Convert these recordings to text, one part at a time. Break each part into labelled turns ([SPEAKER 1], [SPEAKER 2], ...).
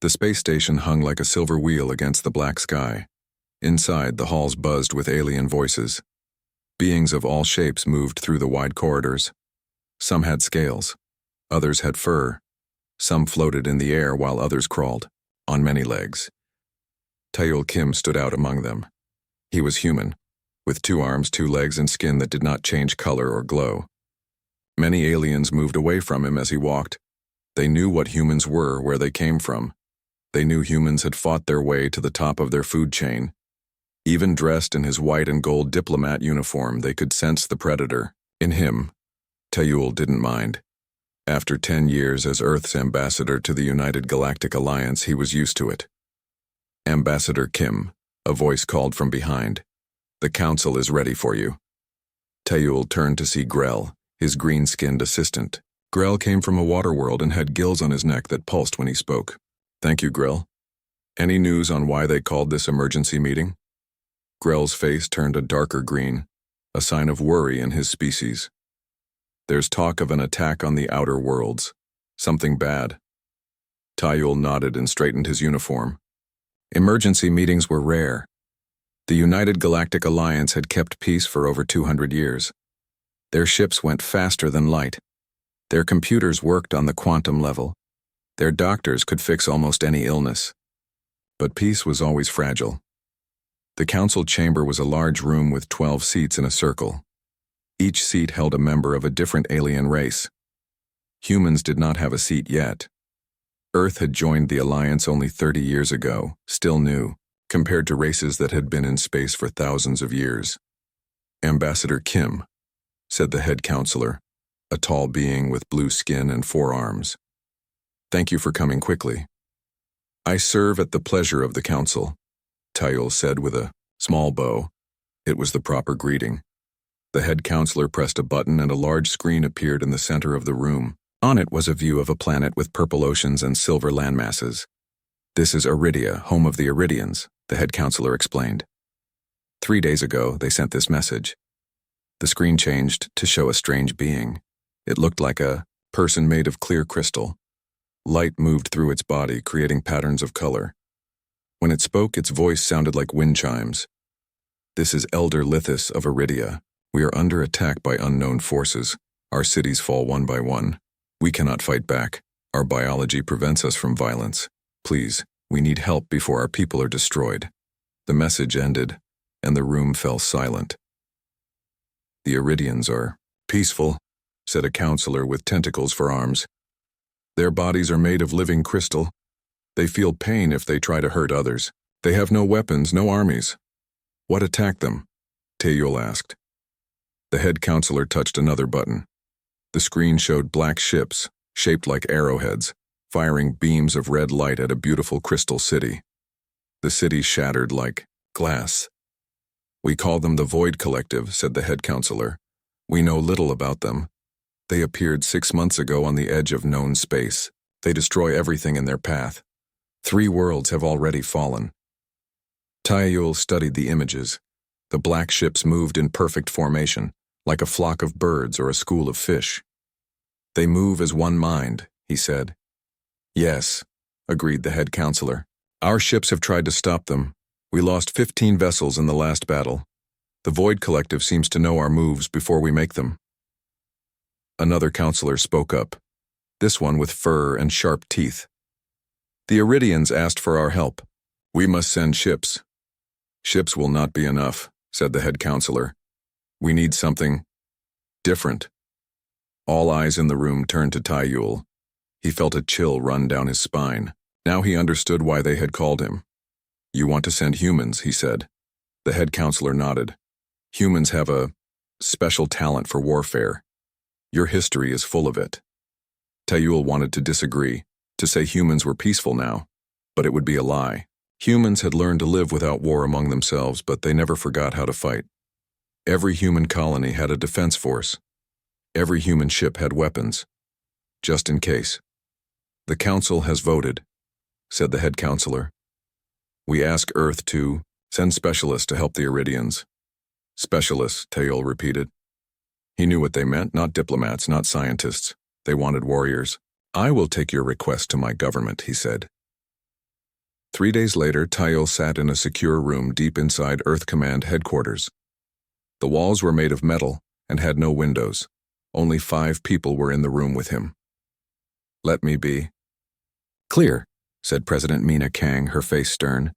[SPEAKER 1] The space station hung like a silver wheel against the black sky. Inside, the halls buzzed with alien voices. Beings of all shapes moved through the wide corridors. Some had scales. Others had fur. Some floated in the air while others crawled, on many legs. Taeul Kim stood out among them. He was human, with 2 arms, 2 legs, and skin that did not change color or glow. Many aliens moved away from him as he walked. They knew what humans were, where they came from. They knew humans had fought their way to the top of their food chain. Even dressed in his white and gold diplomat uniform, they could sense the predator. In him, Taeul didn't mind. After 10 years as Earth's ambassador to the United Galactic Alliance, he was used to it. "Ambassador Kim," a voice called from behind. "The council is ready for you." Taeul turned to see Grell, his green-skinned assistant. Grell came from a water world and had gills on his neck that pulsed when he spoke. "Thank you, Grell. Any news on why they called this emergency meeting?" Grell's face turned a darker green, a sign of worry in his species. "There's talk of an attack on the outer worlds. Something bad." Taeul nodded and straightened his uniform. Emergency meetings were rare. The United Galactic Alliance had kept peace for over 200 years. Their ships went faster than light. Their computers worked on the quantum level. Their doctors could fix almost any illness. But peace was always fragile. The council chamber was a large room with 12 seats in a circle. Each seat held a member of a different alien race. Humans did not have a seat yet. Earth had joined the Alliance only 30 years ago, still new, compared to races that had been in space for thousands of years. "Ambassador Kim," said the head counselor, a tall being with blue skin and 4 arms. "Thank you for coming quickly." "I serve at the pleasure of the council," Taeul said with a small bow. It was the proper greeting. The head counselor pressed a button and a large screen appeared in the center of the room. On it was a view of a planet with purple oceans and silver landmasses. "This is Iridia, home of the Iridians," the head counselor explained. 3 days ago, they sent this message. The screen changed to show a strange being. It looked like a person made of clear crystal. Light moved through its body, creating patterns of color. When it spoke, its voice sounded like wind chimes. "This is Elder Lithis of Iridia. We are under attack by unknown forces. Our cities fall one by one. We cannot fight back. Our biology prevents us from violence. Please, we need help before our people are destroyed." The message ended, and the room fell silent. "The Iridians are peaceful," said a counselor with tentacles for arms. "Their bodies are made of living crystal. They feel pain if they try to hurt others. They have no weapons, no armies." "What attacked them?" Taeul asked. The head counselor touched another button. The screen showed black ships, shaped like arrowheads, firing beams of red light at a beautiful crystal city. The city shattered like glass. "We call them the Void Collective," said the head counselor. "We know little about them. They appeared 6 months ago on the edge of known space. They destroy everything in their path. 3 worlds have already fallen." Taeul studied the images. The black ships moved in perfect formation, like a flock of birds or a school of fish. "They move as one mind," he said. "Yes," agreed the head counselor. "Our ships have tried to stop them. We lost 15 vessels in the last battle. The Void Collective seems to know our moves before we make them." Another counselor spoke up, this one with fur and sharp teeth. "The Iridians asked for our help. We must send ships." "Ships will not be enough," said the head counselor. "We need something different." All eyes in the room turned to Taeul. He felt a chill run down his spine. Now he understood why they had called him. "You want to send humans," he said. The head counselor nodded. "Humans have a special talent for warfare. Your history is full of it." Taeul wanted to disagree, to say humans were peaceful now, but it would be a lie. Humans had learned to live without war among themselves, but they never forgot how to fight. Every human colony had a defense force. Every human ship had weapons, just in case. "The council has voted," said the head counselor. "We ask Earth to send specialists to help the Iridians." "Specialists," Taeul repeated. He knew what they meant, not diplomats, not scientists. They wanted warriors. "I will take your request to my government," he said. 3 days later, Tyel sat in a secure room deep inside Earth Command headquarters. The walls were made of metal and had no windows. Only 5 people were in the room with him. "Let me be." "Clear," said President Mina Kang, her face stern.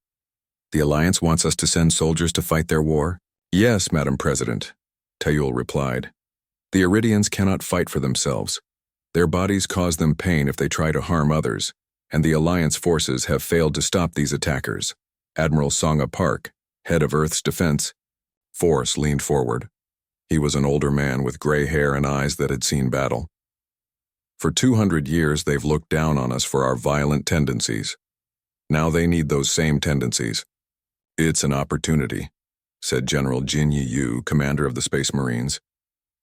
[SPEAKER 1] "The Alliance wants us to send soldiers to fight their war?" "Yes, Madam President," Tyel replied. "The Iridians cannot fight for themselves. Their bodies cause them pain if they try to harm others, and the Alliance forces have failed to stop these attackers." Admiral Songa Park, head of Earth's defense force, leaned forward. He was an older man with gray hair and eyes that had seen battle. "For 200 years they've looked down on us for our violent tendencies. Now they need those same tendencies. It's an opportunity," said General Jin Yi-Yu, commander of the Space Marines.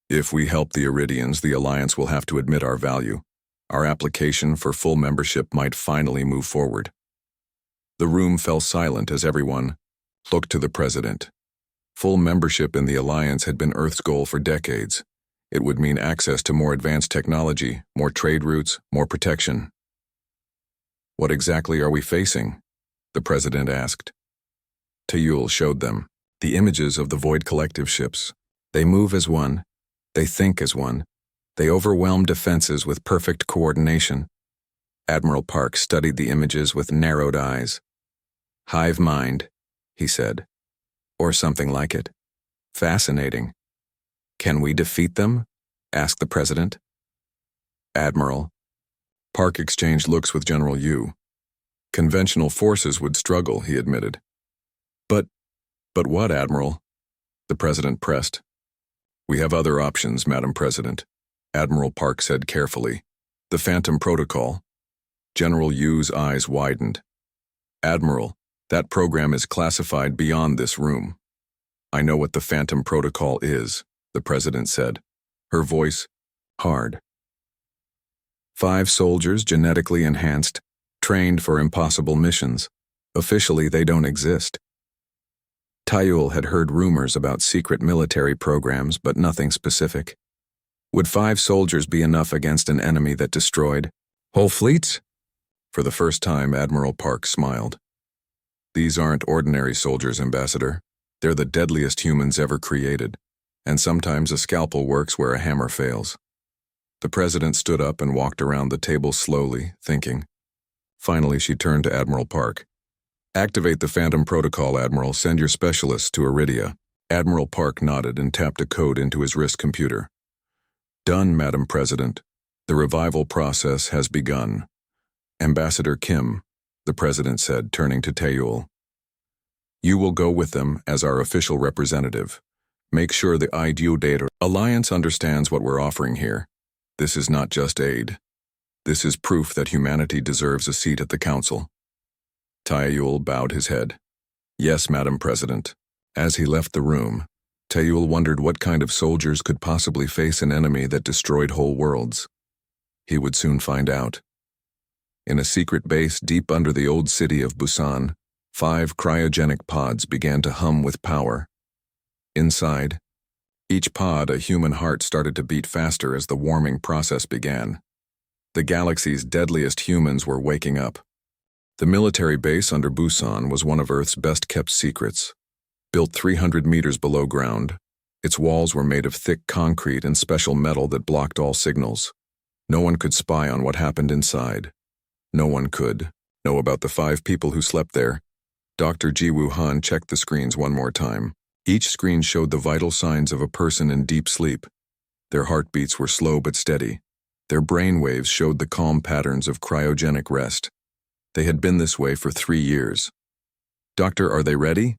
[SPEAKER 1] "If we help the Iridians, the Alliance will have to admit our value. Our application for full membership might finally move forward." The room fell silent as everyone looked to the president. Full membership in the Alliance had been Earth's goal for decades. It would mean access to more advanced technology, more trade routes, more protection. "What exactly are we facing?" the president asked. Tyel showed them the images of the Void Collective ships. They move as one. They think as one. They overwhelm defenses with perfect coordination. Admiral Park studied the images with narrowed eyes. "Hive mind," he said. "Or something like it. Fascinating." "Can we defeat them?" asked the president. "Admiral." Park exchanged looks with General Yu. "Conventional forces would struggle," he admitted. But what, Admiral?" the president pressed. "We have other options, Madam President," Admiral Park said carefully. "The Phantom Protocol." General Yu's eyes widened. "Admiral, that program is classified beyond this room." "I know what the Phantom Protocol is," the president said, her voice hard. 5 soldiers genetically enhanced, trained for impossible missions. Officially, they don't exist. Tyel had heard rumors about secret military programs, but nothing specific. Would 5 soldiers be enough against an enemy that destroyed whole fleets? For the first time, Admiral Park smiled. "These aren't ordinary soldiers, Ambassador. They're the deadliest humans ever created, and sometimes a scalpel works where a hammer fails." The president stood up and walked around the table slowly, thinking. Finally, she turned to Admiral Park. "Activate the Phantom Protocol, Admiral. Send your specialists to Iridia." Admiral Park nodded and tapped a code into his wrist computer. "Done, Madam President. The revival process has begun." "Ambassador Kim," the president said, turning to Tyel. "You will go with them as our official representative. Make sure the IDU data Alliance understands what we're offering here. This is not just aid. This is proof that humanity deserves a seat at the Council." Tyel bowed his head. "Yes, Madam President." As he left the room, Tyel wondered what kind of soldiers could possibly face an enemy that destroyed whole worlds. He would soon find out. In a secret base deep under the old city of Busan, 5 cryogenic pods began to hum with power. Inside, each pod, a human heart started to beat faster as the warming process began. The galaxy's deadliest humans were waking up. The military base under Busan was one of Earth's best-kept secrets. Built 300 meters below ground, its walls were made of thick concrete and special metal that blocked all signals. No one could spy on what happened inside. No one could know about the 5 people who slept there. Dr. Jiwoo Han checked the screens one more time. Each screen showed the vital signs of a person in deep sleep. Their heartbeats were slow but steady. Their brain waves showed the calm patterns of cryogenic rest. They had been this way for 3 years. "Doctor, are they ready?"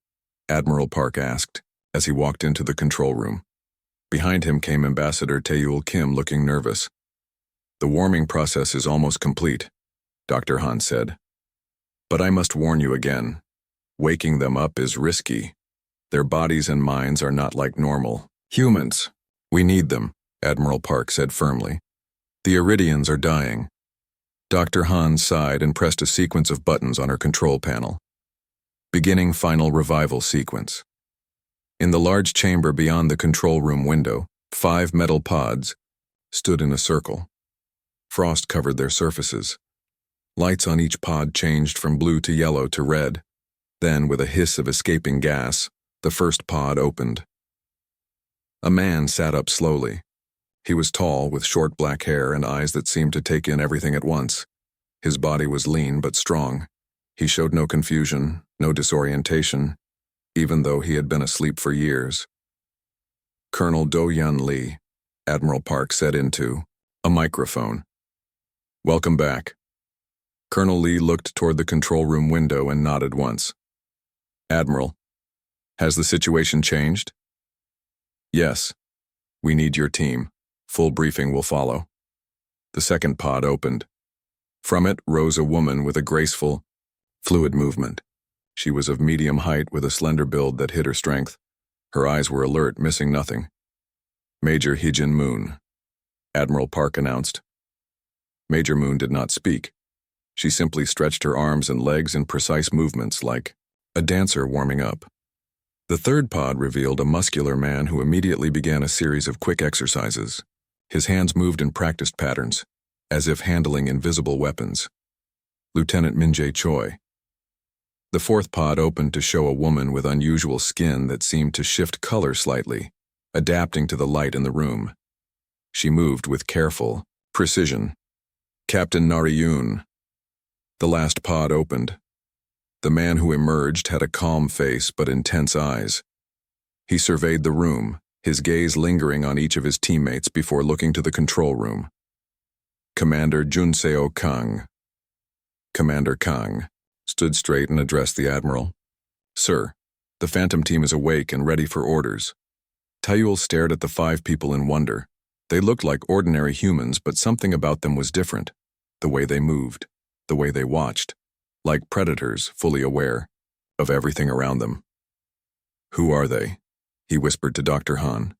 [SPEAKER 1] Admiral Park asked, as he walked into the control room. Behind him came Ambassador Tyel Kim, looking nervous. "The warming process is almost complete," Dr. Han said. "But I must warn you again. Waking them up is risky. Their bodies and minds are not like normal humans. We need them," Admiral Park said firmly. "The Iridians are dying." Dr. Han sighed and pressed a sequence of buttons on her control panel. Beginning final revival sequence. In the large chamber beyond the control room window, 5 metal pods stood in a circle. Frost covered their surfaces. Lights on each pod changed from blue to yellow to red. Then, with a hiss of escaping gas, the first pod opened. A man sat up slowly. He was tall, with short black hair and eyes that seemed to take in everything at once. His body was lean but strong. He showed no confusion, no disorientation, even though he had been asleep for years. Colonel Do-Yun Lee, Admiral Park said into a microphone. "Welcome back." Colonel Lee looked toward the control room window and nodded once. "Admiral, has the situation changed?" "Yes. We need your team. Full briefing will follow." The second pod opened. From it rose a woman with a graceful, fluid movement. She was of medium height with a slender build that hid her strength. Her eyes were alert, missing nothing. "Major Hee-Jin Moon," Admiral Park announced. Major Moon did not speak. She simply stretched her arms and legs in precise movements like a dancer warming up. The third pod revealed a muscular man who immediately began a series of quick exercises. His hands moved in practiced patterns, as if handling invisible weapons. Lieutenant Min-jae Choi. The fourth pod opened to show a woman with unusual skin that seemed to shift color slightly, adapting to the light in the room. She moved with careful precision. Captain Nari-yoon. The last pod opened. The man who emerged had a calm face but intense eyes. He surveyed the room, his gaze lingering on each of his teammates before looking to the control room. Commander Junseo Kang. Commander Kang stood straight and addressed the Admiral. "Sir, the Phantom team is awake and ready for orders." Taeul stared at the 5 people in wonder. They looked like ordinary humans, but something about them was different. The way they moved, the way they watched, like predators fully aware of everything around them. "Who are they?" he whispered to Dr. Han.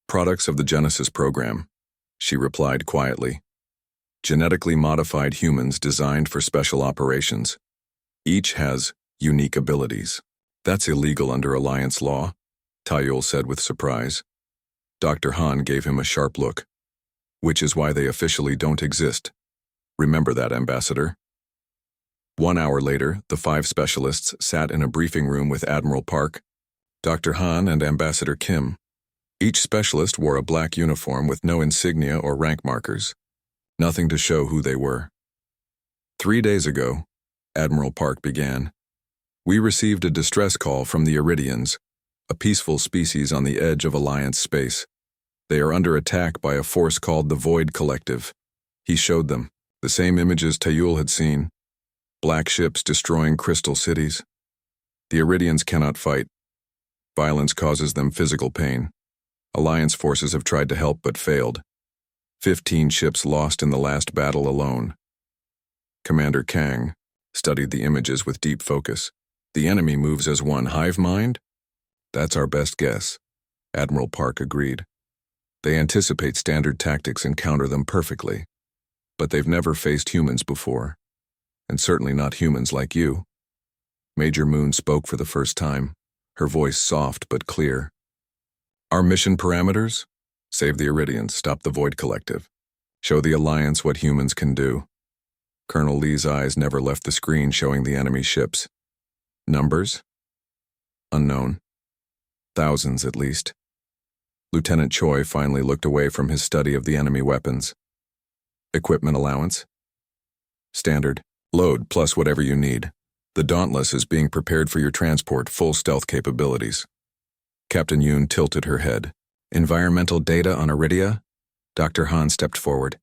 [SPEAKER 1] "Products of the Genesis program," she replied quietly. "Genetically modified humans designed for special operations. Each has unique abilities." "That's illegal under Alliance law," Taeul said with surprise. Dr. Han gave him a sharp look. "Which is why they officially don't exist. Remember that, Ambassador." 1 hour later, the 5 specialists sat in a briefing room with Admiral Park, Dr. Han, and Ambassador Kim. Each specialist wore a black uniform with no insignia or rank markers. Nothing to show who they were. 3 days ago, Admiral Park began, we received a distress call from the Iridians, a peaceful species on the edge of Alliance space. They are under attack by a force called the Void Collective. He showed them the same images Taeul had seen. Black ships destroying crystal cities. The Iridians cannot fight. Violence causes them physical pain. Alliance forces have tried to help but failed. 15 ships lost in the last battle alone. Commander Kang studied the images with deep focus. The enemy moves as one hive mind? That's our best guess, Admiral Park agreed. They anticipate standard tactics and counter them perfectly. But they've never faced humans before. And certainly not humans like you. Major Moon spoke for the first time, her voice soft but clear. Our mission parameters? Save the Iridians, stop the Void Collective. Show the Alliance what humans can do. Colonel Lee's eyes never left the screen showing the enemy ships. Numbers? Unknown. Thousands at least. Lieutenant Choi finally looked away from his study of the enemy weapons. Equipment allowance? Standard. Load plus whatever you need. The Dauntless is being prepared for your transport, full stealth capabilities. Captain Yoon tilted her head. Environmental data on Iridia? Dr. Han stepped forward.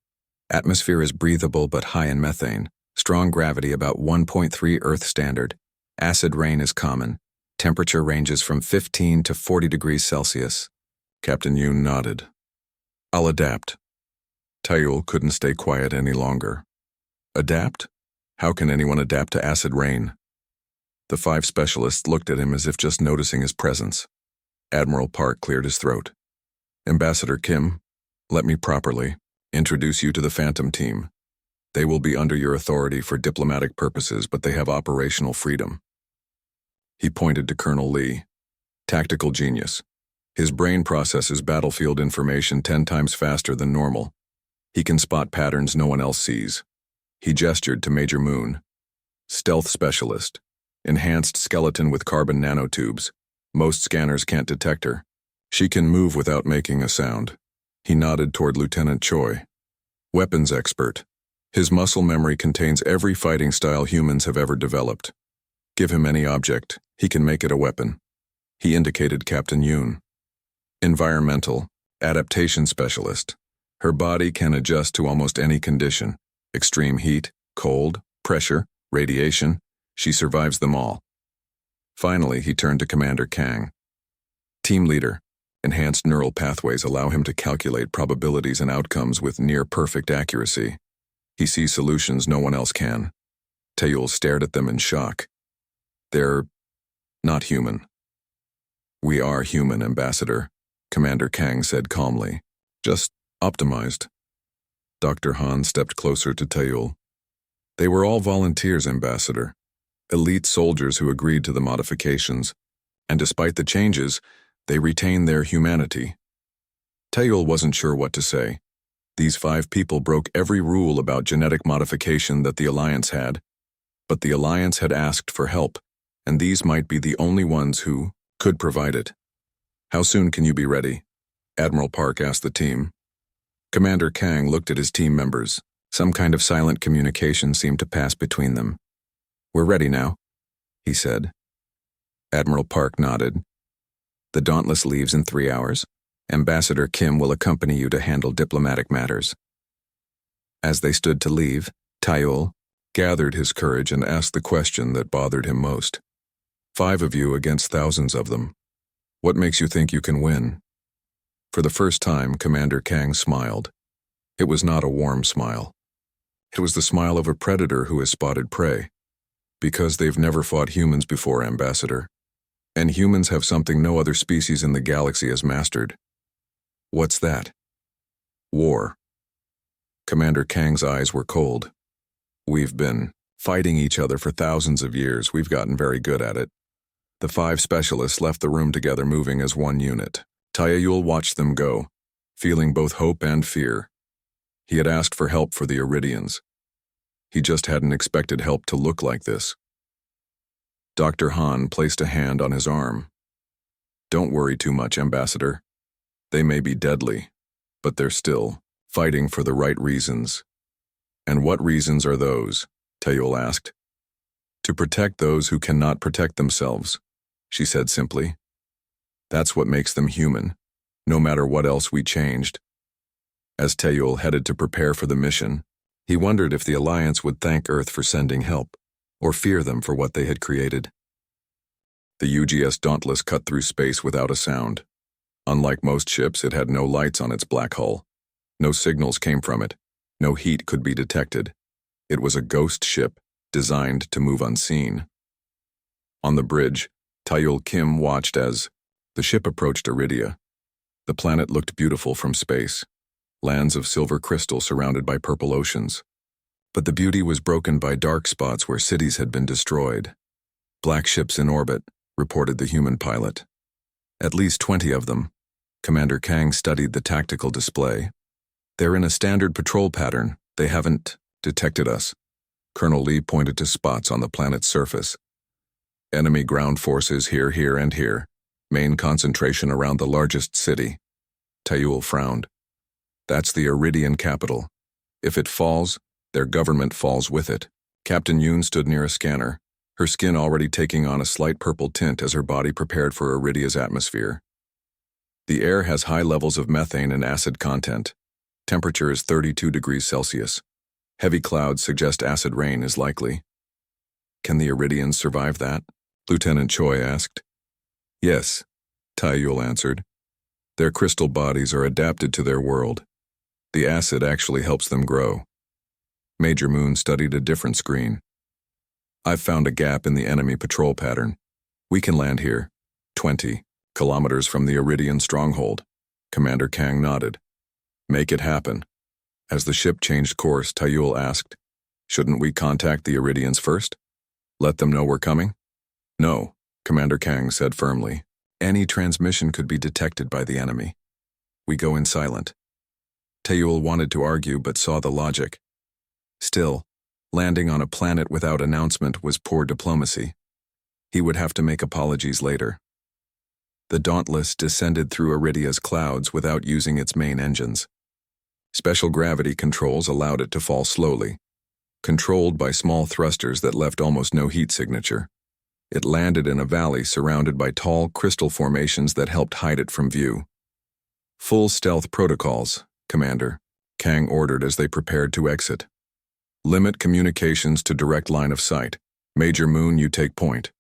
[SPEAKER 1] Atmosphere is breathable but high in methane. Strong gravity about 1.3 Earth standard. Acid rain is common. Temperature ranges from 15 to 40 degrees Celsius. Captain Yoon nodded. I'll adapt. Taeul couldn't stay quiet any longer. Adapt? How can anyone adapt to acid rain? The 5 specialists looked at him as if just noticing his presence. Admiral Park cleared his throat. Ambassador Kim, let me properly introduce you to the Phantom team. They will be under your authority for diplomatic purposes, but they have operational freedom. He pointed to Colonel Lee. Tactical genius. His brain processes battlefield information 10 times faster than normal. He can spot patterns no one else sees. He gestured to Major Moon. Stealth specialist. Enhanced skeleton with carbon nanotubes. Most scanners can't detect her. She can move without making a sound. He nodded toward Lieutenant Choi. Weapons expert. His muscle memory contains every fighting style humans have ever developed. Give him any object, he can make it a weapon. He indicated Captain Yoon. Environmental. Adaptation specialist. Her body can adjust to almost any condition. Extreme heat, cold, pressure, radiation. She survives them all. Finally, he turned to Commander Kang. Team leader. Enhanced neural pathways allow him to calculate probabilities and outcomes with near-perfect accuracy. He sees solutions no one else can. Taeyul stared at them in shock. They're not human. We are human, Ambassador, Commander Kang said calmly. Just optimized. Dr. Han stepped closer to Taeyul. They were all volunteers, Ambassador. Elite soldiers who agreed to the modifications. And despite the changes, they retained their humanity. Taeyul wasn't sure what to say. These 5 people broke every rule about genetic modification that the Alliance had. But the Alliance had asked for help, and these might be the only ones who could provide it. How soon can you be ready? Admiral Park asked the team. Commander Kang looked at his team members. Some kind of silent communication seemed to pass between them. We're ready now, he said. Admiral Park nodded. The Dauntless leaves in 3 hours. Ambassador Kim will accompany you to handle diplomatic matters. As they stood to leave, Taeyul gathered his courage and asked the question that bothered him most. 5 of you against thousands of them. What makes you think you can win? For the first time, Commander Kang smiled. It was not a warm smile. It was the smile of a predator who has spotted prey. Because they've never fought humans before, Ambassador. And humans have something no other species in the galaxy has mastered. What's that? War. Commander Kang's eyes were cold. We've been fighting each other for thousands of years. We've gotten very good at it. The 5 specialists left the room together, moving as one unit. Taeyul watched them go, feeling both hope and fear. He had asked for help for the Iridians. He just hadn't expected help to look like this. Dr. Han placed a hand on his arm. Don't worry too much, Ambassador. They may be deadly, but they're still fighting for the right reasons. And what reasons are those? Taeyul asked. To protect those who cannot protect themselves, she said simply. That's what makes them human, no matter what else we changed. As Taeyul headed to prepare for the mission, he wondered if the Alliance would thank Earth for sending help, or fear them for what they had created. The UGS Dauntless cut through space without a sound. Unlike most ships, it had no lights on its black hull. No signals came from it. No heat could be detected. It was a ghost ship, designed to move unseen. On the bridge, Taeyul Kim watched as the ship approached Iridia. The planet looked beautiful from space. Lands of silver crystal surrounded by purple oceans. But the beauty was broken by dark spots where cities had been destroyed. Black ships in orbit, reported the human pilot. At least 20 of them. Commander Kang studied the tactical display. They're in a standard patrol pattern. They haven't detected us. Colonel Lee pointed to spots on the planet's surface. Enemy ground forces here, and here. Main concentration around the largest city. Taeyul frowned. That's the Iridian capital. If it falls, their government falls with it. Captain Yoon stood near a scanner, her skin already taking on a slight purple tint as her body prepared for Iridia's atmosphere. The air has high levels of methane and acid content. Temperature is 32 degrees Celsius. Heavy clouds suggest acid rain is likely. Can the Iridians survive that? Lieutenant Choi asked. Yes, Taeyul answered. Their crystal bodies are adapted to their world. The acid actually helps them grow. Major Moon studied a different screen. I've found a gap in the enemy patrol pattern. We can land here, 20 kilometers from the Iridian stronghold. Commander Kang nodded. Make it happen. As the ship changed course, Taeyul asked, shouldn't we contact the Iridians first? Let them know we're coming? No, Commander Kang said firmly. Any transmission could be detected by the enemy. We go in silent. Taeyul wanted to argue but saw the logic. Still, Landing on a planet without announcement was poor diplomacy. He would have to make apologies later. The Dauntless descended through Iridia's clouds without using its main engines. Special gravity controls allowed it to fall slowly, controlled by small thrusters that left almost no heat signature. It landed in a valley surrounded by tall crystal formations that helped hide it from view. "Full stealth protocols, Commander," Kang ordered as they prepared to exit. "Limit communications to direct line of sight. Major Moon, you take point."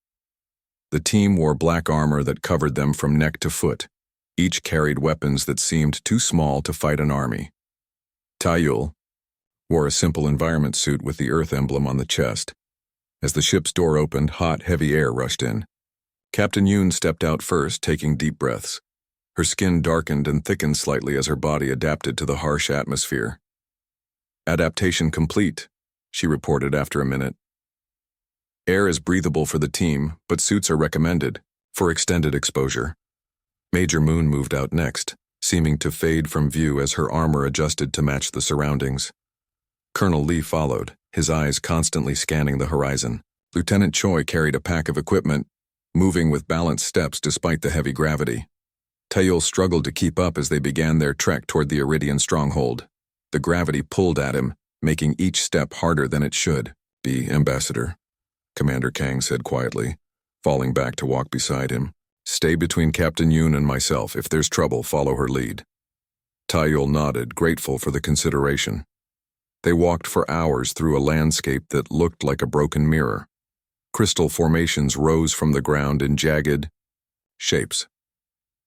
[SPEAKER 1] The team wore black armor that covered them from neck to foot. Each carried weapons that seemed too small to fight an army. Taiyul wore a simple environment suit with the Earth emblem on the chest. As the ship's door opened, hot, heavy air rushed in. Captain Yoon stepped out first, taking deep breaths. Her skin darkened and thickened slightly as her body adapted to the harsh atmosphere. "Adaptation complete," she reported after a minute. "Air is breathable for the team, but suits are recommended for extended exposure." Major Moon moved out next, seeming to fade from view as her armor adjusted to match the surroundings. Colonel Lee followed, his eyes constantly scanning the horizon. Lieutenant Choi carried a pack of equipment, moving with balanced steps despite the heavy gravity. Taiyul struggled to keep up as they began their trek toward the Iridian stronghold. The gravity pulled at him, making each step harder than it should. "Be Ambassador," Commander Kang said quietly, falling back to walk beside him. "Stay between Captain Yoon and myself. If there's trouble, follow her lead." Taiyul nodded, grateful for the consideration. They walked for hours through a landscape that looked like a broken mirror. Crystal formations rose from the ground in jagged shapes.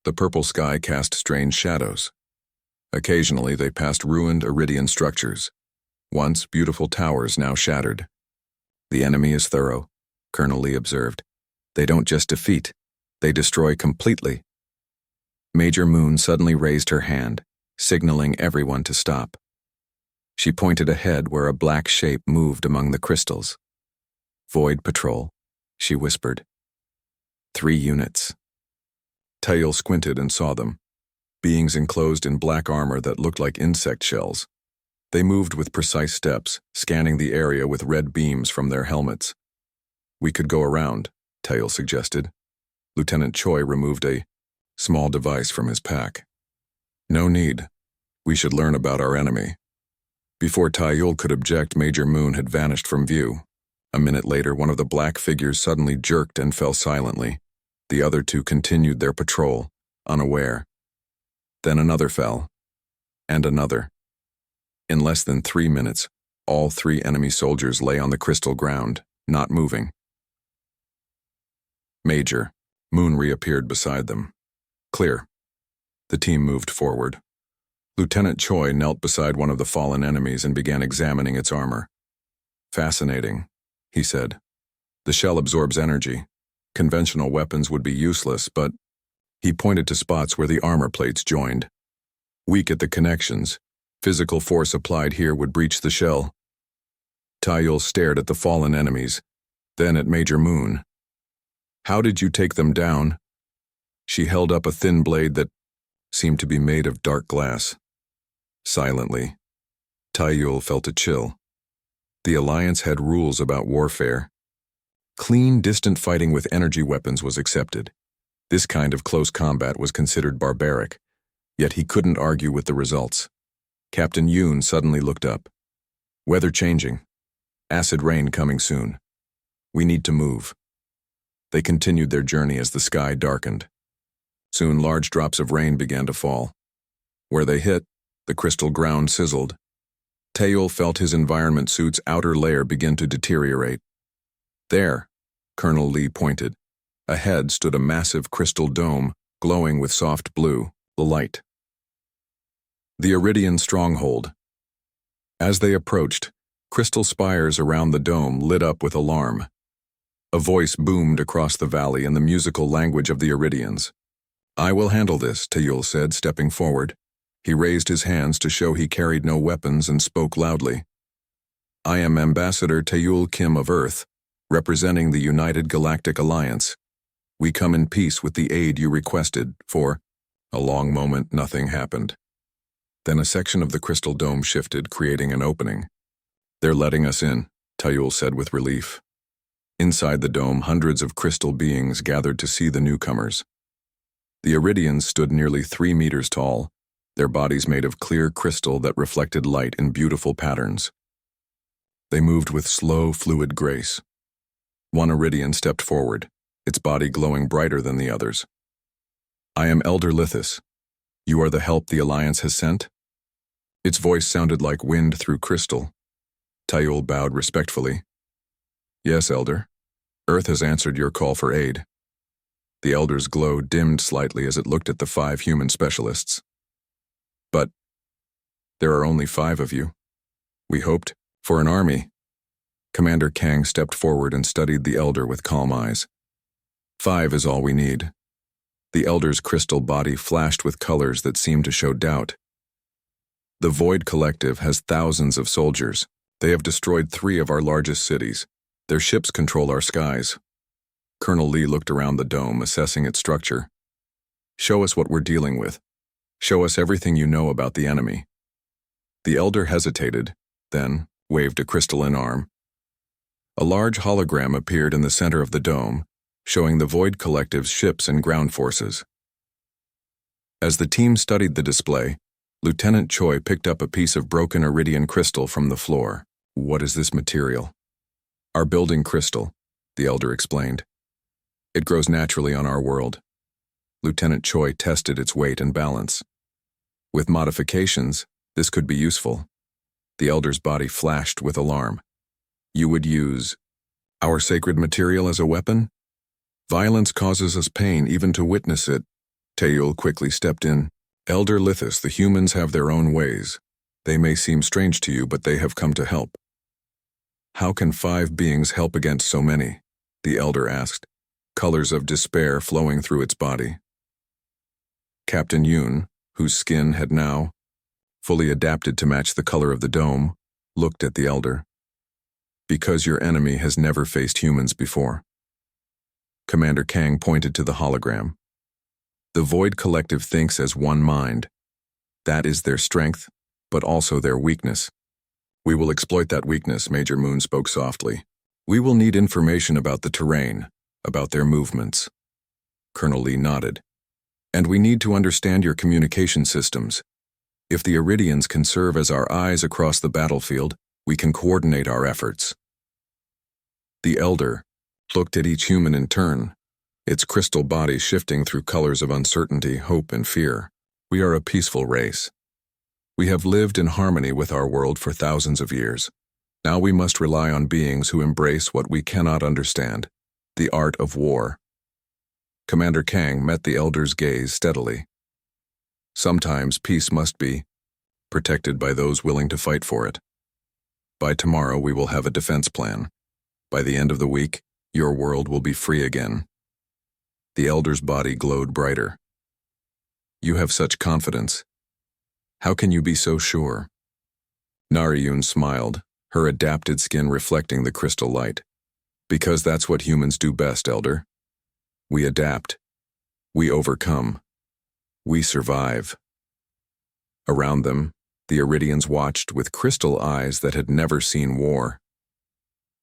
[SPEAKER 1] The purple sky cast strange shadows. Occasionally, they passed ruined Iridian structures. Once beautiful towers, now shattered. "The enemy is thorough," Colonel Lee observed. "They don't just defeat, they destroy completely." Major Moon suddenly raised her hand, signaling everyone to stop. She pointed ahead where a black shape moved among the crystals. "Void Patrol," she whispered. 3 units. Taiyul squinted and saw them. Beings enclosed in black armor that looked like insect shells. They moved with precise steps, scanning the area with red beams from their helmets. "We could go around," Taiyul suggested. Lieutenant Choi removed a small device from his pack. "No need. We should learn about our enemy." Before Taiyul could object, Major Moon had vanished from view. A minute later, one of the black figures suddenly jerked and fell silently. The other 2 continued their patrol, unaware. Then another fell, and another. In less than 3 minutes, all 3 enemy soldiers lay on the crystal ground, not moving. "Major," Moon reappeared beside them. "Clear." The team moved forward. Lieutenant Choi knelt beside one of the fallen enemies and began examining its armor. "Fascinating," he said. "The shell absorbs energy. Conventional weapons would be useless, but..." He pointed to spots where the armor plates joined. "Weak at the connections. Physical force applied here would breach the shell." Taiyul stared at the fallen enemies, then at Major Moon. "How did you take them down?" She held up a thin blade that seemed to be made of dark glass. Silently, Taiyul felt a chill. The Alliance had rules about warfare. Clean, distant fighting with energy weapons was accepted. This kind of close combat was considered barbaric, yet he couldn't argue with the results. Captain Yoon suddenly looked up. "Weather changing. Acid rain coming soon. We need to move." They continued their journey as the sky darkened. Soon large drops of rain began to fall. Where they hit, the crystal ground sizzled. Taiyul felt his environment suit's outer layer begin to deteriorate. "There," Colonel Lee pointed. Ahead stood a massive crystal dome, glowing with soft blue, the light. The Iridian stronghold. As they approached, crystal spires around the dome lit up with alarm. A voice boomed across the valley in the musical language of the Iridians. "I will handle this," Taiyul said, stepping forward. He raised his hands to show he carried no weapons and spoke loudly. "I am Ambassador Taiyul Kim of Earth, representing the United Galactic Alliance. We come in peace with the aid you requested." For a long moment, nothing happened. Then a section of the crystal dome shifted, creating an opening. "They're letting us in," Tayul said with relief. Inside the dome, hundreds of crystal beings gathered to see the newcomers. The Iridians stood nearly 3 meters tall, their bodies made of clear crystal that reflected light in beautiful patterns. They moved with slow, fluid grace. One Iridian stepped forward, its body glowing brighter than the others. "I am Elder Lithis. You are the help the Alliance has sent?" Its voice sounded like wind through crystal. Tayul bowed respectfully. "Yes, Elder. Earth has answered your call for aid." The Elder's glow dimmed slightly as it looked at the 5 human specialists. "But there are only 5 of you. We hoped for an army." Commander Kang stepped forward and studied the Elder with calm eyes. 5 is all we need." The Elder's crystal body flashed with colors that seemed to show doubt. "The Void Collective has thousands of soldiers. They have destroyed 3 of our largest cities. Their ships control our skies." Colonel Lee looked around the dome, assessing its structure. "Show us what we're dealing with. Show us everything you know about the enemy." The Elder hesitated, then waved a crystalline arm. A large hologram appeared in the center of the dome, showing the Void Collective's ships and ground forces. As the team studied the display, Lieutenant Choi picked up a piece of broken iridian crystal from the floor. "What is this material?" "Our building crystal," the Elder explained. "It grows naturally on our world." Lieutenant Choi tested its weight and balance. "With modifications, this could be useful." The Elder's body flashed with alarm. "You would use our sacred material as a weapon? Violence causes us pain even to witness it." Tayul quickly stepped in. "Elder Lithis, the humans have their own ways. They may seem strange to you, but they have come to help." "How can 5 beings help against so many?" the Elder asked, colors of despair flowing through its body. Captain Yoon, whose skin had now fully adapted to match the color of the dome, looked at the Elder. "Because your enemy has never faced humans before." Commander Kang pointed to the hologram. "The Void Collective thinks as one mind. That is their strength, but also their weakness." "We will exploit that weakness," Major Moon spoke softly. "We will need information about the terrain, about their movements." Colonel Lee nodded. "And we need to understand your communication systems. If the Iridians can serve as our eyes across the battlefield, we can coordinate our efforts." The Elder looked at each human in turn, its crystal body shifting through colors of uncertainty, hope, and fear. "We are a peaceful race. We have lived in harmony with our world for thousands of years. Now we must rely on beings who embrace what we cannot understand, the art of war." Commander Kang met the Elder's gaze steadily. "Sometimes peace must be protected by those willing to fight for it. By tomorrow we will have a defense plan. By the end of the week, your world will be free again." The Elder's body glowed brighter. "You have such confidence. How can you be so sure?" Nariyun smiled, her adapted skin reflecting the crystal light. "Because that's what humans do best, Elder. We adapt. We overcome. We survive." Around them, the Iridians watched with crystal eyes that had never seen war.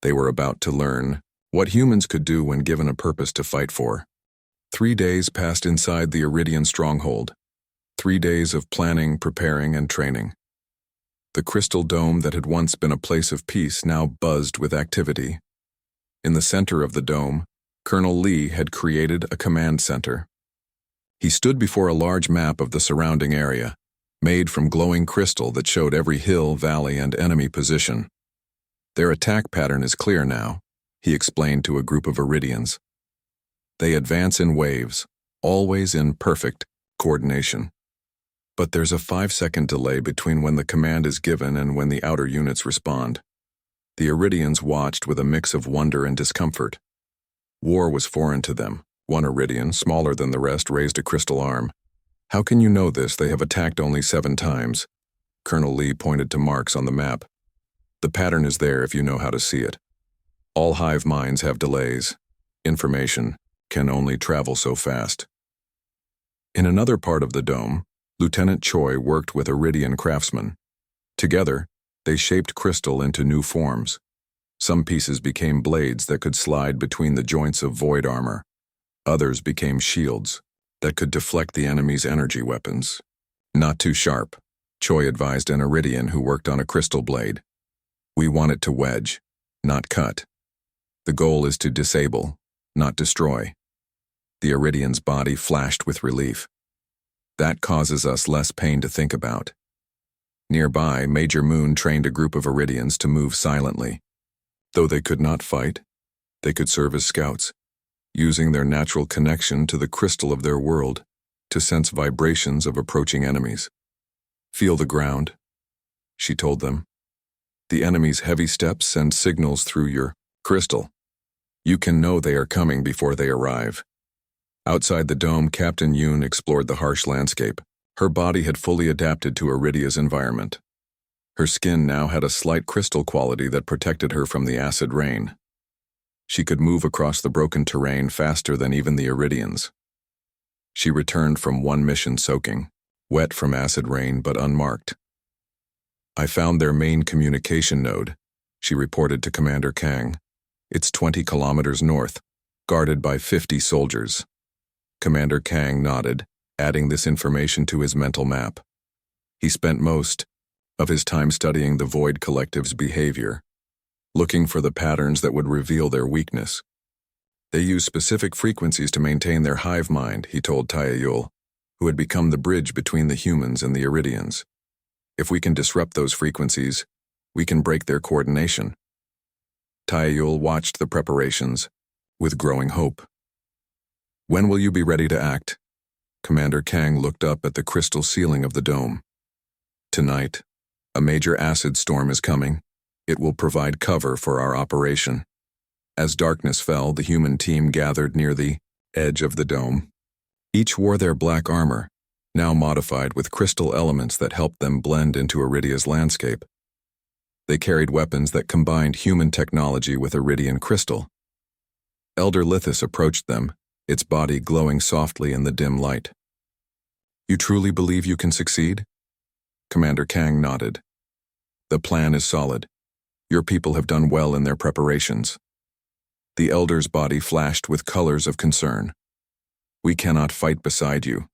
[SPEAKER 1] They were about to learn what humans could do when given a purpose to fight for. 3 days passed inside the Iridian stronghold. 3 days of planning, preparing, and training. The crystal dome that had once been a place of peace now buzzed with activity. In the center of the dome, Colonel Lee had created a command center. He stood before a large map of the surrounding area, made from glowing crystal that showed every hill, valley, and enemy position. "Their attack pattern is clear now," he explained to a group of Iridians. "They advance in waves, always in perfect coordination. But there's a 5-second delay between when the command is given and when the outer units respond." The Iridians watched with a mix of wonder and discomfort. War was foreign to them. One Iridian, smaller than the rest, raised a crystal arm. "How can you know this? They have attacked only 7 times. Colonel Lee pointed to marks on the map. "The pattern is there if you know how to see it. All hive minds have delays. Information can only travel so fast." In another part of the dome, Lieutenant Choi worked with Iridian craftsmen. Together, they shaped crystal into new forms. Some pieces became blades that could slide between the joints of void armor. Others became shields that could deflect the enemy's energy weapons. Not too sharp, Choi advised an Iridian who worked on a crystal blade. We want it to wedge, not cut. The goal is to disable, not destroy. The Iridian's body flashed with relief. That causes us less pain to think about. Nearby, Major Moon trained a group of Iridians to move silently. Though they could not fight, they could serve as scouts, using their natural connection to the crystal of their world to sense vibrations of approaching enemies. Feel the ground, she told them. The enemy's heavy steps send signals through your crystal. You can know they are coming before they arrive. Outside the dome, Captain Yoon explored the harsh landscape. Her body had fully adapted to Iridia's environment. Her skin now had a slight crystal quality that protected her from the acid rain. She could move across the broken terrain faster than even the Iridians. She returned from one mission soaking, wet from acid rain but unmarked. I found their main communication node, she reported to Commander Kang. It's 20 kilometers north, guarded by 50 soldiers. Commander Kang nodded, adding this information to his mental map. He spent most of his time studying the Void Collective's behavior, looking for the patterns that would reveal their weakness. They use specific frequencies to maintain their hive mind, he told Taeyul, who had become the bridge between the humans and the Iridians. If we can disrupt those frequencies, we can break their coordination. Taeyul watched the preparations with growing hope. When will you be ready to act? Commander Kang looked up at the crystal ceiling of the dome. Tonight, a major acid storm is coming. It will provide cover for our operation. As darkness fell, the human team gathered near the edge of the dome. Each wore their black armor, now modified with crystal elements that helped them blend into Iridia's landscape. They carried weapons that combined human technology with Iridian crystal. Elder Lithis approached them, its body glowing softly in the dim light. You truly believe you can succeed? Commander Kang nodded. The plan is solid. Your people have done well in their preparations. The elder's body flashed with colors of concern. We cannot fight beside you.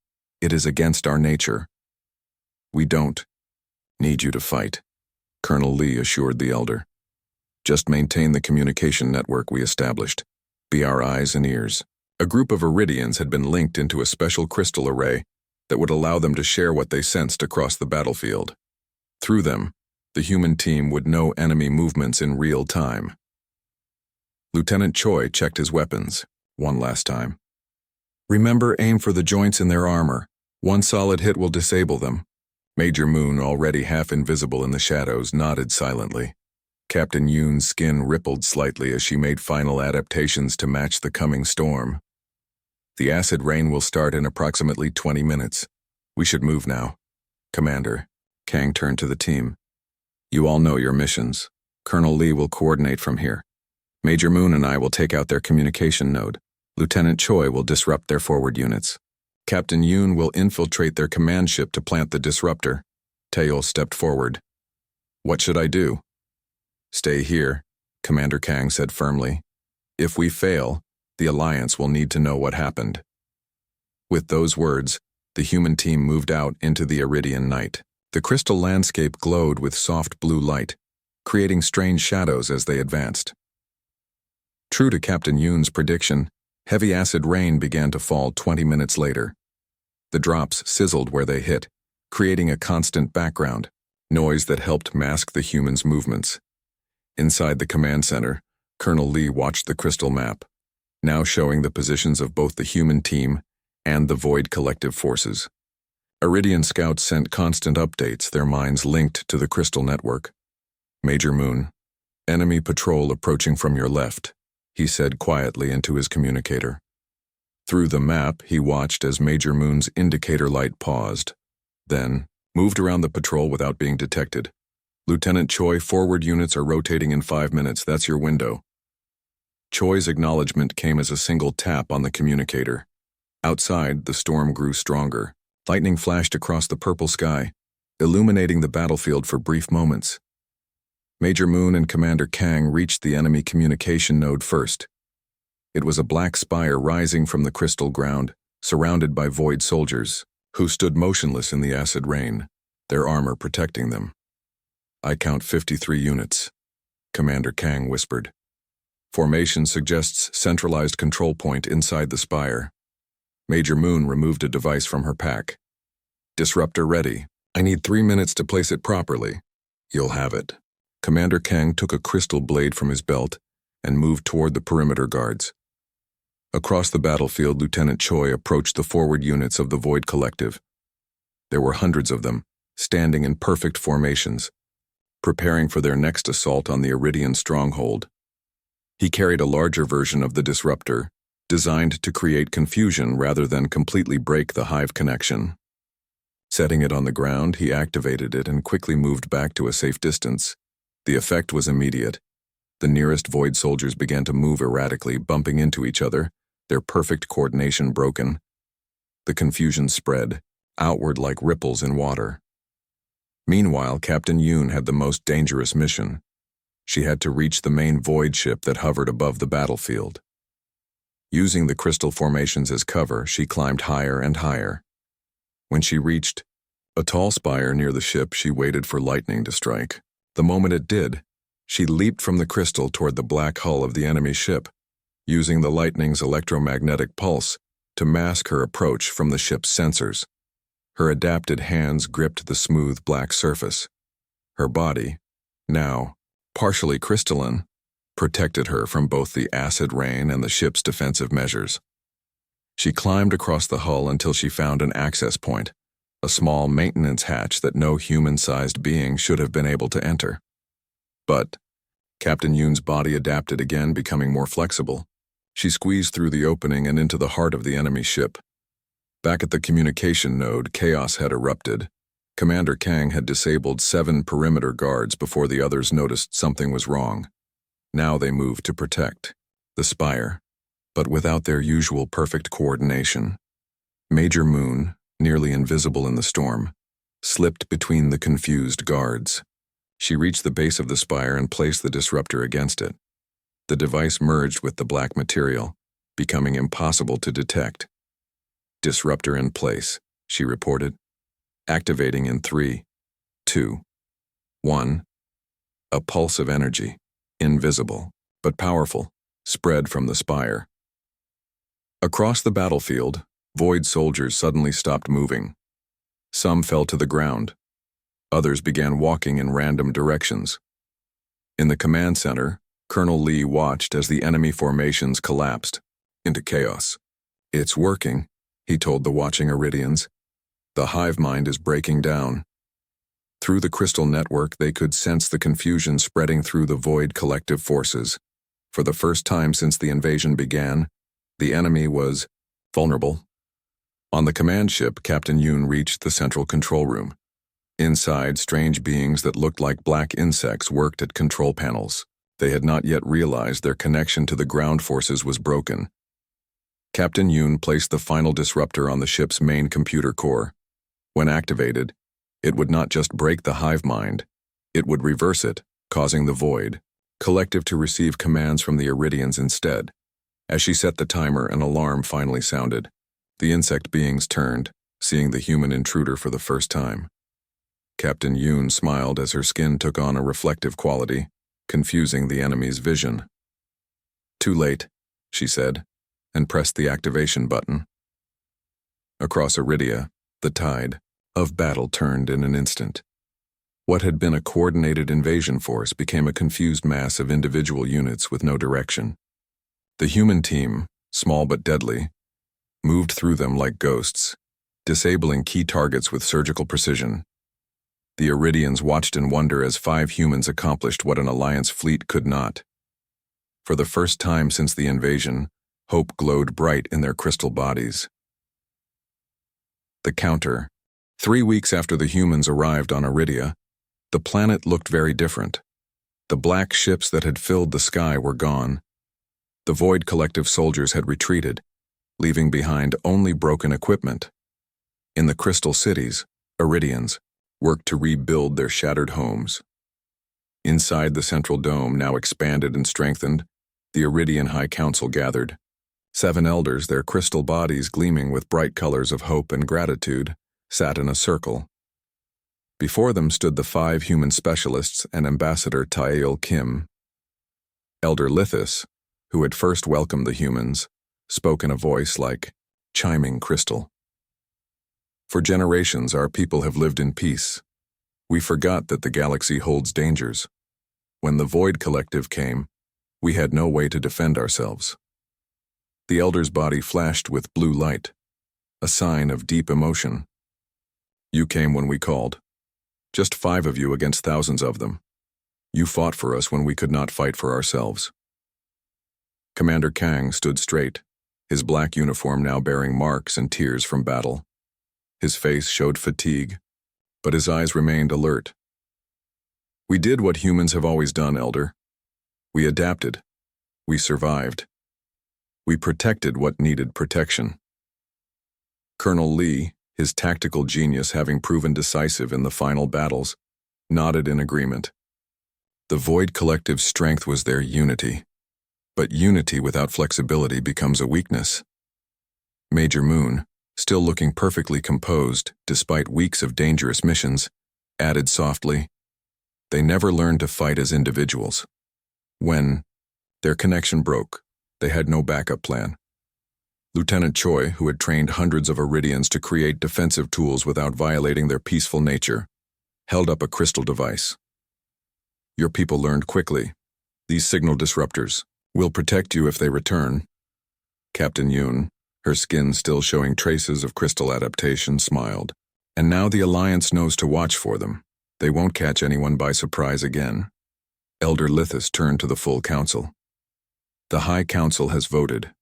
[SPEAKER 1] It is against our nature. We don't need you to fight, Colonel Lee assured the elder. Just maintain the communication network we established. Be our eyes and ears. A group of Iridians had been linked into a special crystal array that would allow them to share what they sensed across the battlefield. Through them, the human team would know enemy movements in real time. Lieutenant Choi checked his weapons, one last time. Remember, aim for the joints in their armor. One solid hit will disable them. Major Moon, already half invisible in the shadows, nodded silently. Captain Yoon's skin rippled slightly as she made final adaptations to match the coming storm. The acid rain will start in approximately 20 minutes. We should move now. Commander, Kang turned to the team. You all know your missions. Colonel Lee will coordinate from here. Major Moon and I will take out their communication node. Lieutenant Choi will disrupt their forward units. Captain Yoon will infiltrate their command ship to plant the disruptor. Taeyul stepped forward. What should I do? Stay here, Commander Kang said firmly. If we fail, the Alliance will need to know what happened. With those words, the human team moved out into the Iridian night. The crystal landscape glowed with soft blue light, creating strange shadows as they advanced. True to Captain Yoon's prediction, heavy acid rain began to fall 20 minutes later. The drops sizzled where they hit, creating a constant background noise that helped mask the humans' movements. Inside the command center, Colonel Lee watched the crystal map, now showing the positions of both the human team and the Void Collective forces. Iridian scouts sent constant updates, their minds linked to the crystal network. Major Moon, enemy patrol approaching from your left, he said quietly into his communicator. Through the map, he watched as Major Moon's indicator light paused, then moved around the patrol without being detected. Lieutenant Choi, forward units are rotating in 5 minutes. That's your window. Choi's acknowledgement came as a single tap on the communicator. Outside, the storm grew stronger. Lightning flashed across the purple sky, illuminating the battlefield for brief moments. Major Moon and Commander Kang reached the enemy communication node first. It was a black spire rising from the crystal ground, surrounded by void soldiers, who stood motionless in the acid rain, their armor protecting them. "I count 53 units," Commander Kang whispered. "Formation suggests centralized control point inside the spire." Major Moon removed a device from her pack. "Disruptor ready. I need 3 minutes to place it properly." "You'll have it." Commander Kang took a crystal blade from his belt and moved toward the perimeter guards. Across the battlefield, Lieutenant Choi approached the forward units of the Void Collective. There were hundreds of them, standing in perfect formations, preparing for their next assault on the Iridian stronghold. He carried a larger version of the disruptor, designed to create confusion rather than completely break the hive connection. Setting it on the ground, he activated it and quickly moved back to a safe distance. The effect was immediate. The nearest Void soldiers began to move erratically, bumping into each other, their perfect coordination broken. The confusion spread, outward like ripples in water. Meanwhile, Captain Yoon had the most dangerous mission. She had to reach the main Void ship that hovered above the battlefield. Using the crystal formations as cover, she climbed higher and higher. When she reached a tall spire near the ship, she waited for lightning to strike. The moment it did, she leaped from the crystal toward the black hull of the enemy ship, using the lightning's electromagnetic pulse to mask her approach from the ship's sensors. Her adapted hands gripped the smooth black surface. Her body, now partially crystalline, protected her from both the acid rain and the ship's defensive measures. She climbed across the hull until she found an access point, a small maintenance hatch that no human-sized being should have been able to enter. But Captain Yoon's body adapted again, becoming more flexible. She squeezed through the opening and into the heart of the enemy ship. Back at the communication node, chaos had erupted. Commander Kang had disabled 7 perimeter guards before the others noticed something was wrong. Now they moved to protect the spire, but without their usual perfect coordination. Major Moon, nearly invisible in the storm, slipped between the confused guards. She reached the base of the spire and placed the disruptor against it. The device merged with the black material, becoming impossible to detect. "Disruptor in place," she reported, activating in 3, 2, 1. A pulse of energy, invisible, but powerful, spread from the spire. Across the battlefield, Void soldiers suddenly stopped moving. Some fell to the ground. Others began walking in random directions. In the command center, Colonel Lee watched as the enemy formations collapsed into chaos. "It's working," he told the watching Iridians. "The hive mind is breaking down." Through the crystal network, they could sense the confusion spreading through the Void collective forces. For the first time since the invasion began, the enemy was vulnerable. On the command ship, Captain Yoon reached the central control room. Inside, strange beings that looked like black insects worked at control panels. They had not yet realized their connection to the ground forces was broken. Captain Yoon placed the final disruptor on the ship's main computer core. When activated, it would not just break the hive mind, it would reverse it, causing the Void collective to receive commands from the Iridians instead. As she set the timer, an alarm finally sounded. The insect beings turned, seeing the human intruder for the first time. Captain Yoon smiled as her skin took on a reflective quality, confusing the enemy's vision. "Too late," she said, and pressed the activation button. Across Iridia, the tide of battle turned in an instant. What had been a coordinated invasion force became a confused mass of individual units with no direction. The human team, small but deadly, moved through them like ghosts, disabling key targets with surgical precision. The Iridians watched in wonder as 5 humans accomplished what an Alliance fleet could not. For the first time since the invasion, hope glowed bright in their crystal bodies. The counter. 3 weeks after the humans arrived on Iridia, the planet looked very different. The black ships that had filled the sky were gone. The Void collective soldiers had retreated, leaving behind only broken equipment. In the crystal cities, Iridians worked to rebuild their shattered homes. Inside the central dome, now expanded and strengthened, the Iridian High Council gathered. 7 elders, their crystal bodies gleaming with bright colors of hope and gratitude, sat in a circle. Before them stood the 5 human specialists and Ambassador Taeil Kim. Elder Lithis, who had first welcomed the humans, spoke in a voice like chiming crystal. For generations, our people have lived in peace. We forgot that the galaxy holds dangers. When the Void Collective came, we had no way to defend ourselves. The elder's body flashed with blue light, a sign of deep emotion. You came when we called. Just 5 of you against thousands of them. You fought for us when we could not fight for ourselves. Commander Kang stood straight, his black uniform now bearing marks and tears from battle. His face showed fatigue, but his eyes remained alert. We did what humans have always done, Elder. We adapted. We survived. We protected what needed protection. Colonel Lee, his tactical genius having proven decisive in the final battles, nodded in agreement. The Void Collective's strength was their unity, but unity without flexibility becomes a weakness. Major Moon, still looking perfectly composed despite weeks of dangerous missions, added softly, "They never learned to fight as individuals. When their connection broke, they had no backup plan." Lieutenant Choi, who had trained hundreds of Iridians to create defensive tools without violating their peaceful nature, held up a crystal device. "Your people learned quickly. These signal disruptors will protect you if they return." Captain Yoon, her skin still showing traces of crystal adaptation, smiled. "And now the Alliance knows to watch for them. They won't catch anyone by surprise again." Elder Lithis turned to the full council. "The High Council has voted.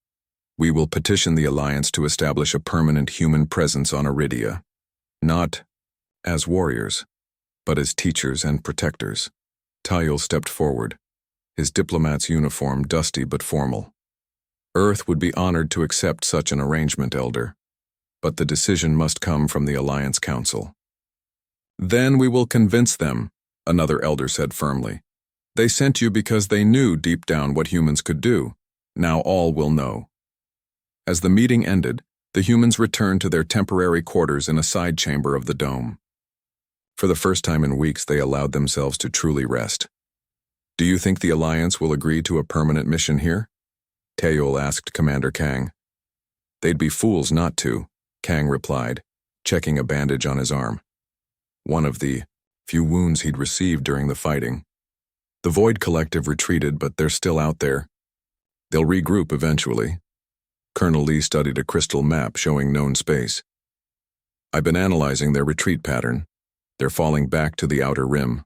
[SPEAKER 1] We will petition the Alliance to establish a permanent human presence on Iridia, not as warriors, but as teachers and protectors." Taeil stepped forward, his diplomat's uniform dusty but formal. "Earth would be honored to accept such an arrangement, Elder, but the decision must come from the Alliance Council." "Then we will convince them," another elder said firmly. "They sent you because they knew deep down what humans could do. Now all will know." As the meeting ended, the humans returned to their temporary quarters in a side chamber of the dome. For the first time in weeks, they allowed themselves to truly rest. "Do you think the Alliance will agree to a permanent mission here?" Taeil asked Commander Kang. "They'd be fools not to," Kang replied, checking a bandage on his arm. One of the few wounds he'd received during the fighting. "The Void Collective retreated, but they're still out there. They'll regroup eventually." Colonel Lee studied a crystal map showing known space. "I've been analyzing their retreat pattern. They're falling back to the outer rim,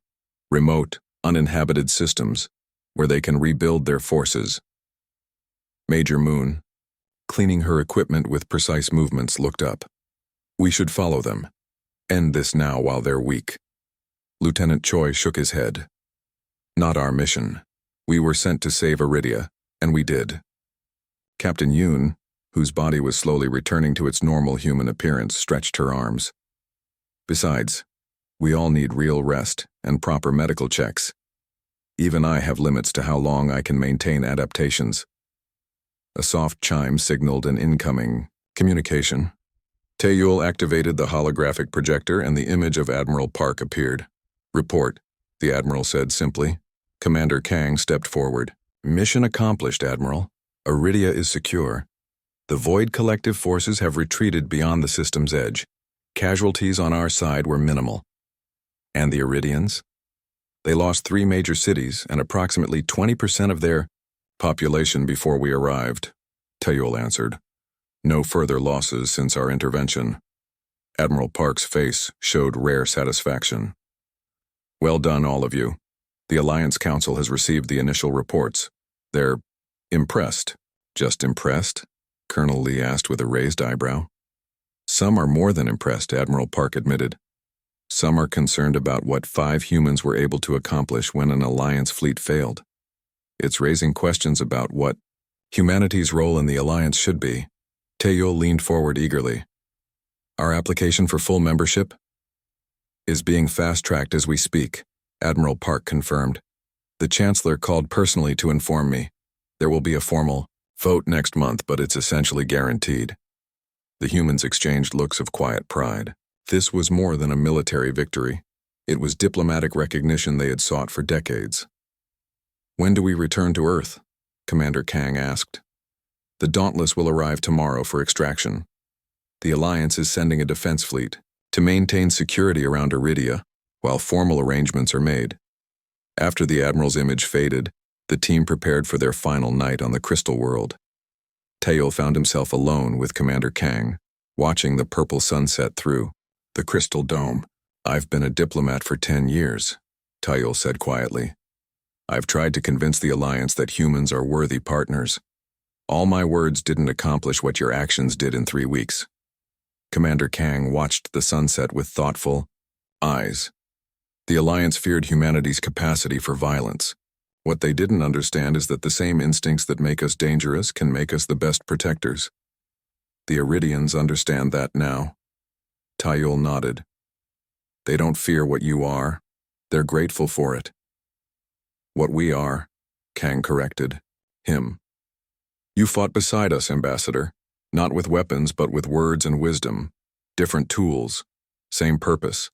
[SPEAKER 1] remote, uninhabited systems, where they can rebuild their forces." Major Moon, cleaning her equipment with precise movements, looked up. "We should follow them. End this now while they're weak." Lieutenant Choi shook his head. "Not our mission. We were sent to save Iridia, and we did." Captain Yoon, whose body was slowly returning to its normal human appearance, stretched her arms. "Besides, we all need real rest and proper medical checks. Even I have limits to how long I can maintain adaptations." A soft chime signaled an incoming communication. Taeil activated the holographic projector and the image of Admiral Park appeared. "Report," the Admiral said simply. Commander Kang stepped forward. "Mission accomplished, Admiral. Iridia is secure. The Void Collective forces have retreated beyond the system's edge. Casualties on our side were minimal." "And the Iridians?" "They lost 3 major cities and approximately 20% of their population before we arrived," Taeil answered. "No further losses since our intervention." Admiral Park's face showed rare satisfaction. "Well done, all of you. The Alliance Council has received the initial reports. They're impressed." "Just impressed?" Colonel Lee asked with a raised eyebrow. "Some are more than impressed," Admiral Park admitted. "Some are concerned about what 5 humans were able to accomplish when an Alliance fleet failed. It's raising questions about what humanity's role in the Alliance should be." Taeil leaned forward eagerly. "Our application for full membership is being fast-tracked as we speak," Admiral Park confirmed. The Chancellor called personally to inform me. There will be a formal vote next month, but it's essentially guaranteed. The humans exchanged looks of quiet pride. This was more than a military victory. It was diplomatic recognition they had sought for decades. When do we return to Earth? Commander Kang asked. The Dauntless will arrive tomorrow for extraction. The Alliance is sending a defense fleet to maintain security around Iridia while formal arrangements are made. After the Admiral's image faded, the team prepared for their final night on the Crystal World. Taeyol found himself alone with Commander Kang, watching the purple sunset through the crystal dome. I've been a diplomat for 10 years, Taeyol said quietly. I've tried to convince the Alliance that humans are worthy partners. All my words didn't accomplish what your actions did in 3 weeks. Commander Kang watched the sunset with thoughtful eyes. The Alliance feared humanity's capacity for violence. What they didn't understand is that the same instincts that make us dangerous can make us the best protectors. The Iridians understand that now. Taeyol nodded. They don't fear what you are. They're grateful for it. What we are, Kang corrected him. You fought beside us, Ambassador, not with weapons but with words and wisdom. Different tools, same purpose.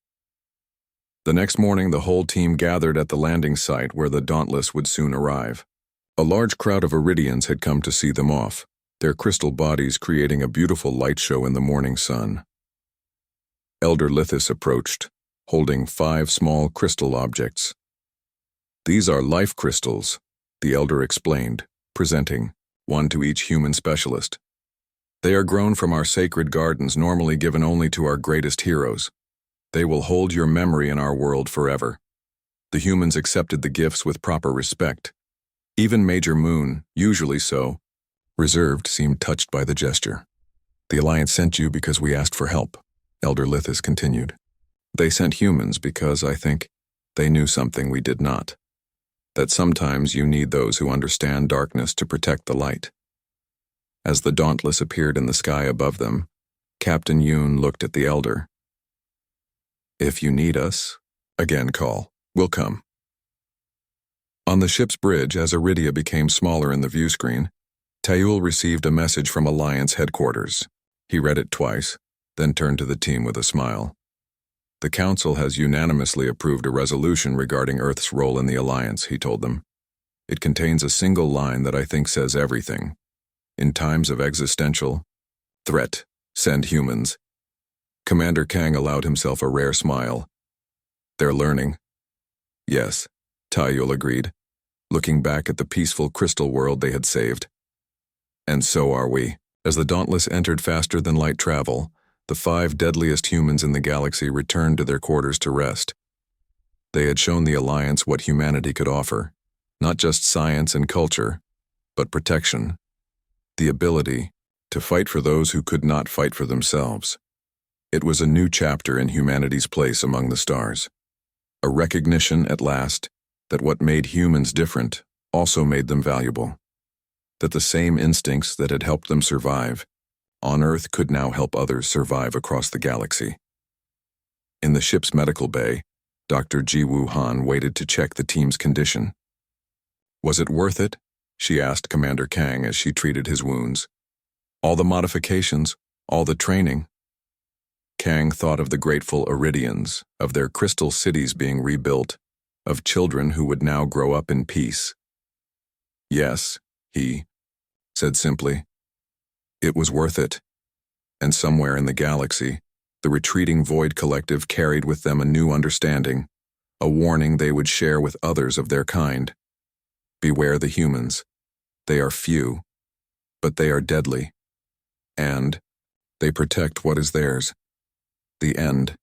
[SPEAKER 1] The next morning, the whole team gathered at the landing site where the Dauntless would soon arrive. A large crowd of Iridians had come to see them off, their crystal bodies creating a beautiful light show in the morning sun. Elder Lithis approached, holding 5 small crystal objects. These are life crystals, the Elder explained, presenting one to each human specialist. They are grown from our sacred gardens, normally given only to our greatest heroes. They will hold your memory in our world forever. The humans accepted the gifts with proper respect. Even Major Moon, usually so reserved, seemed touched by the gesture. The Alliance sent you because we asked for help, Elder Lithis continued. They sent humans because, I think, they knew something we did not. That sometimes you need those who understand darkness to protect the light. As the Dauntless appeared in the sky above them, Captain Yoon looked at the Elder. If you need us, again call. We'll come. On the ship's bridge, as Iridia became smaller in the view screen, Taeyol received a message from Alliance headquarters. He read it twice, then turned to the team with a smile. The Council has unanimously approved a resolution regarding Earth's role in the Alliance, he told them. It contains a single line that I think says everything. In times of existential threat, send humans. Commander Kang allowed himself a rare smile. They're learning. Yes, Taeyol agreed, looking back at the peaceful crystal world they had saved. And so are we. As the Dauntless entered faster than light travel, the 5 deadliest humans in the galaxy returned to their quarters to rest. They had shown the Alliance what humanity could offer, not just science and culture, but protection, the ability to fight for those who could not fight for themselves. It was a new chapter in humanity's place among the stars. A recognition, at last, that what made humans different also made them valuable. That the same instincts that had helped them survive on Earth could now help others survive across the galaxy. In the ship's medical bay, Dr. Ji-Woo Han waited to check the team's condition. Was it worth it? She asked Commander Kang as she treated his wounds. All the modifications, all the training. Kang thought of the grateful Iridians, of their crystal cities being rebuilt, of children who would now grow up in peace. Yes, he said simply. It was worth it. And somewhere in the galaxy, the retreating Void Collective carried with them a new understanding, a warning they would share with others of their kind. Beware the humans. They are few, but they are deadly. And they protect what is theirs. The end.